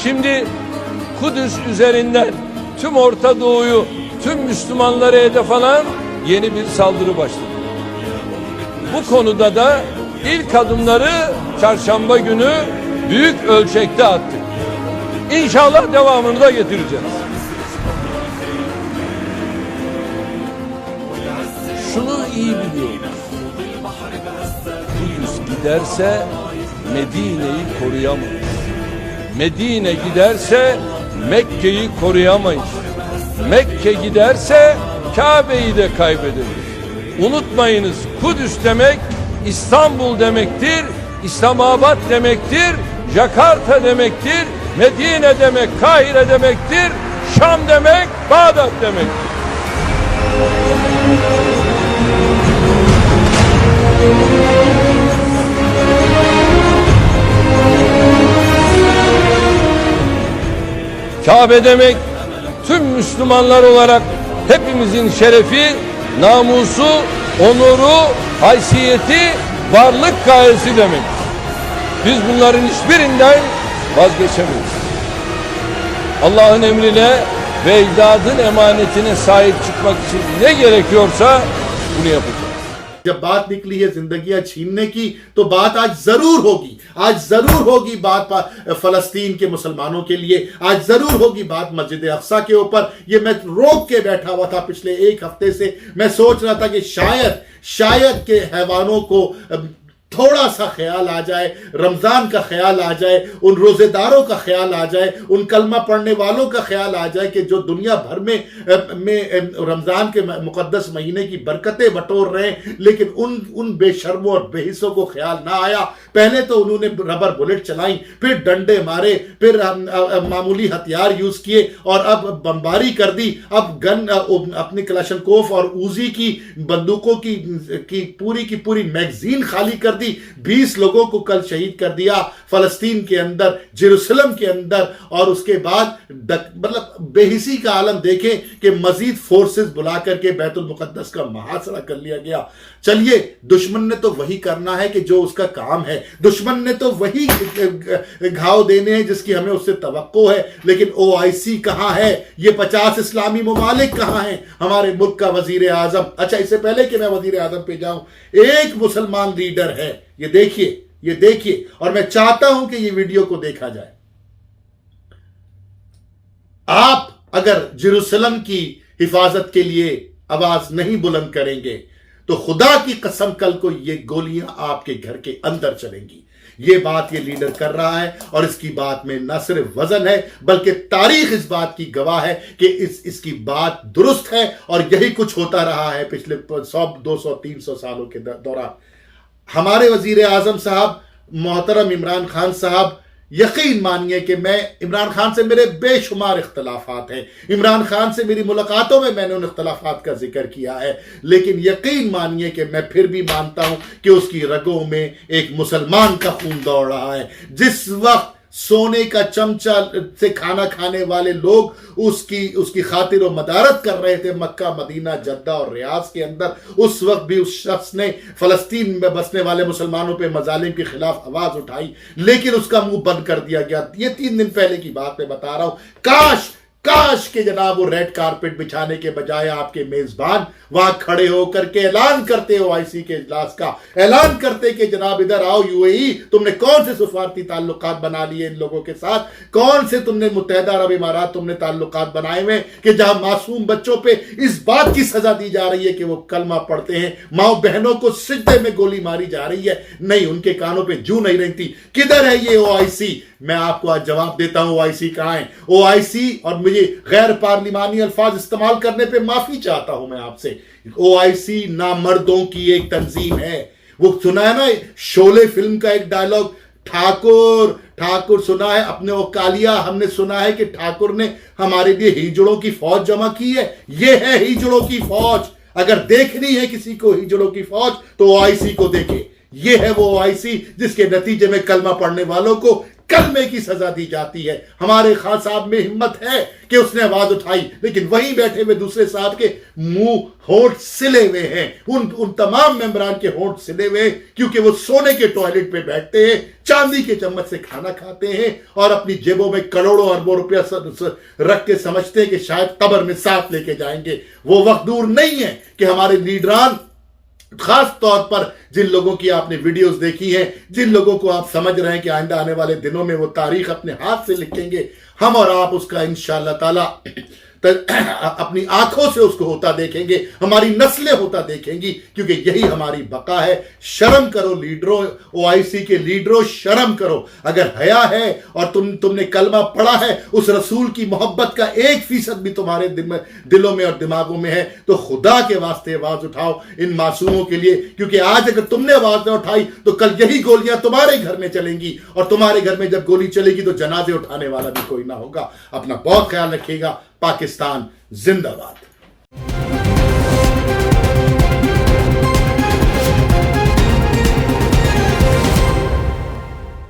Şimdi Kudüs üzerinden tüm Orta Doğu'yu, tüm Müslümanları hedef alan yeni bir saldırı başladı. Bu konuda da ilk adımları çarşamba günü büyük ölçekte attık. İnşallah devamını da getireceğiz. Şunu iyi biliyoruz. Kudüs giderse Medine'yi koruyamayız. Medine giderse Mekke'yi koruyamayız. Mekke giderse Kabe'yi de kaybederiz. Unutmayınız, Kudüs demek İstanbul demektir, İslamabad demektir, Jakarta demektir, Medine demek Kahire demektir, Şam demek Bağdat demektir. Kabe demek tüm Müslümanlar olarak hepimizin şerefi, namusu, onuru, haysiyeti, varlık gayesi demek. Biz bunların hiçbirinden vazgeçemeyiz. Allah'ın emrine ve ecdadın emanetine sahip çıkmak için ne gerekiyorsa bunu yapacağız. जब बात निकली है जिंदगियां छीनने की तो बात आज जरूर होगी बात फलस्तीन के मुसलमानों के लिए, आज जरूर होगी बात मस्जिद अक्सा के ऊपर। ये मैं रोक के बैठा हुआ था पिछले एक हफ्ते से, मैं सोच रहा था कि शायद के हैवानों को थोड़ा सा ख्याल आ जाए, रमजान का ख्याल आ जाए, उन रोजेदारों का ख्याल आ जाए, उन कलमा पढ़ने वालों का ख्याल आ जाए कि जो दुनिया भर में रमजान के मुकद्दस महीने की बरकतें बटोर रहे हैं, लेकिन उन बेशर्मों और बेहिस्सों को ख्याल ना आया। पहले तो उन्होंने रबर बुलेट चलाई, फिर डंडे मारे, फिर मामूली हथियार यूज किए और अब बमबारी कर दी। अब गन अपनी कलाशनकोफ और उजी की बंदूकों की पूरी मैगजीन खाली कर दी। 20 लोगों को कल शहीद कर दिया फलस्तीन के अंदर, जेरूसलम के अंदर। और उसके बाद मतलब बेहिसी का आलम देखें कि मजीद फोर्सेस बुला करके बैतुल मुकद्दस का मुहासरा कर लिया गया। चलिए, दुश्मन ने तो वही करना है कि जो उसका काम है, दुश्मन ने तो वही घाव देने हैं जिसकी हमें उससे तवक्को है। लेकिन OIC कहां है? ये 50 इस्लामी ममालिक कहां हैं? हमारे मुल्क का वजीर आजम, अच्छा इससे पहले कि मैं वजीर आजम पे जाऊं, एक मुसलमान लीडर है, ये देखिए और मैं चाहता हूं कि ये वीडियो को देखा जाए। आप अगर जेरूसलम की हिफाजत के लिए आवाज नहीं बुलंद करेंगे तो खुदा की कसम कल को ये गोलियां आपके घर के अंदर चलेंगी। ये बात ये लीडर कर रहा है और इसकी बात में न सिर्फ वजन है बल्कि तारीख इस बात की गवाह है कि इसकी बात दुरुस्त है और यही कुछ होता रहा है पिछले 100, 200, 300 सालों के दौरान। हमारे वजीर आजम साहब मोहतरम इमरान खान साहब, यकीन मानिए कि मैं इमरान खान से मेरे बेशुमार इख्तलाफात हैं, इमरान खान से मेरी मुलाकातों में मैंने उन इख्तलाफात का जिक्र किया है, लेकिन यकीन मानिए कि मैं फिर भी मानता हूं कि उसकी रगों में एक मुसलमान का खून दौड़ रहा है। जिस वक्त सोने का चमचा से खाना खाने वाले लोग उसकी खातिर और मदारत कर रहे थे मक्का, मदीना, जद्दा और रियाज के अंदर, उस वक्त भी उस शख्स ने फलस्तीन में बसने वाले मुसलमानों पे मजालिम के खिलाफ आवाज उठाई, लेकिन उसका मुंह बंद कर दिया गया। ये 3 दिन पहले की बात मैं बता रहा हूं। काश के जनाब वो रेड कारपेट बिछाने के बजाय आपके मेजबान वहां खड़े होकर के ऐलान करते हो OIC के इजलास का, ऐलान करते कि जनाब इधर आओ UAE, तुमने कौन से सफारती ताल्लुकात बना लिए इन लोगों के साथ, कौन से तुमने मुत्तहिदा अरब इमारात तुमने ताल्लुकात बनाए हुए कि जहां मासूम बच्चों पे इस बात की सजा दी जा रही है कि वो कलमा पढ़ते हैं, माओ बहनों को सिजदे में गोली मारी जा रही है, नहीं उनके कानों पे जू नहीं रहती। किधर है ये OIC? मैं आपको आज जवाब देता हूं OIC कहां है। OIC, और मुझे गैर पार्लिमानी अल्फाज इस्तेमाल करने पे माफी चाहता हूं मैं आपसे, OIC नामर्दों की एक तंजीम है। वो सुना है ना शोले फिल्म का एक डायलॉग, ठाकुर सुना है अपने औकालिया, हमने सुना है कि ठाकुर ने हमारे लिए हिजड़ों की फौज जमा की है। ये है हिजड़ों की फौज। अगर देखनी है किसी को हिजड़ों की फौज तो OIC को देखे। ये है वो OIC जिसके नतीजे में कलमा पढ़ने वालों को کلمے کی سزا دی جاتی ہے. ہمارے خان صاحب میں ہمت ہے کہ اس نے آواز اٹھائی, لیکن وہیں بیٹھے ہوئے دوسرے صاحب کے منہ ہونٹ سلے ہوئے ہیں, ان تمام ممبران کے ہونٹ سلے ہوئے ہیں, کیونکہ وہ سونے کے ٹوائلٹ پہ بیٹھتے ہیں, چاندی کے چمچ سے کھانا کھاتے ہیں اور اپنی جیبوں میں کروڑوں اربوں روپیہ رکھ کے سمجھتے ہیں کہ شاید قبر میں ساتھ لے کے جائیں گے. وہ وقت دور نہیں ہے کہ ہمارے لیڈران, خاص طور پر جن لوگوں کی آپ نے ویڈیوز دیکھی ہیں, جن لوگوں کو آپ سمجھ رہے ہیں کہ آئندہ آنے والے دنوں میں وہ تاریخ اپنے ہاتھ سے لکھیں گے, ہم اور آپ اس کا انشاءاللہ تعالی اپنی آنکھوں سے اس کو ہوتا دیکھیں گے, ہماری نسلیں ہوتا دیکھیں گی, کیونکہ یہی ہماری بقا ہے. شرم کرو لیڈروں, OIC کے لیڈروں, شرم کرو. اگر حیا ہے اور تم نے کلمہ پڑھا ہے, اس رسول کی محبت کا 1% بھی تمہارے دلوں میں اور دماغوں میں ہے, تو خدا کے واسطے آواز اٹھاؤ ان معصوموں کے لیے, کیونکہ آج اگر تم نے آواز نہ اٹھائی تو کل یہی گولیاں تمہارے گھر میں چلیں گی, اور تمہارے گھر میں جب گولی چلے گی تو جنازے اٹھانے والا بھی کوئی نہ ہوگا. اپنا بہت خیال رکھیے گا. پاکستان زندہ باد.